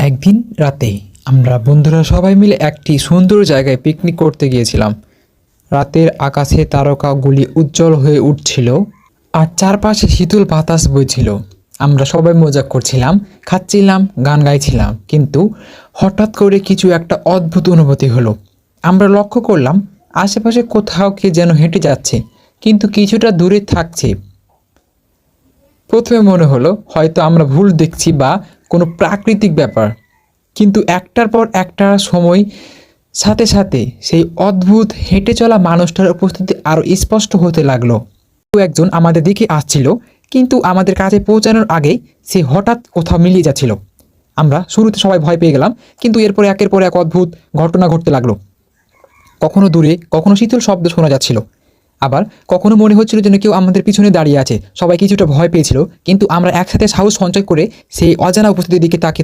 একদিন রাতে আমরা বন্ধুরা সবাই মিলে একটি সুন্দর জায়গায় পিকনিক করতে গিয়েছিলাম। রাতের আকাশে তারকাগুলি উজ্জ্বল হয়ে উঠছিল আর চারপাশে শীতল বাতাস বইছিল। আমরা সবাই মজা করছিলাম, খাচ্ছিলাম, গান গাইছিলাম, কিন্তু হঠাৎ করে কিছু একটা অদ্ভুত অনুভূতি হলো। আমরা লক্ষ্য করলাম আশেপাশে কোথাও কে যেন হেঁটে যাচ্ছে, কিন্তু কিছুটা দূরে থাকছে। প্রথমে মনে হলো হয়তো আমরা ভুল দেখছি বা কোনো প্রাকৃতিক ব্যাপার, কিন্তু একটার পর একটা সময় সাথে সাথে সেই অদ্ভুত হেঁটে চলা মানুষটার উপস্থিতি আরও স্পষ্ট হতে লাগলো। কেউ একজন আমাদের দিকে আসছিল, কিন্তু আমাদের কাছে পৌঁছানোর আগেই সে হঠাৎ কোথাও মিলিয়ে যাচ্ছিল। আমরা শুরুতে সবাই ভয় পেয়ে গেলাম, কিন্তু এরপরে একের পর এক অদ্ভুত ঘটনা ঘটতে লাগলো। কখনো দূরে, কখনো শীতল শব্দ শোনা যাচ্ছিল, আবার কখনো মনে হচ্ছিল যেন কেউ আমাদের পিছনে দাঁড়িয়ে আছে। সবাই কিছুটা ভয় পেয়েছিল, কিন্তু আমরা একসাথে সাহস সঞ্চয় করে সেই অজানা উপস্থিতির দিকে তাকিয়ে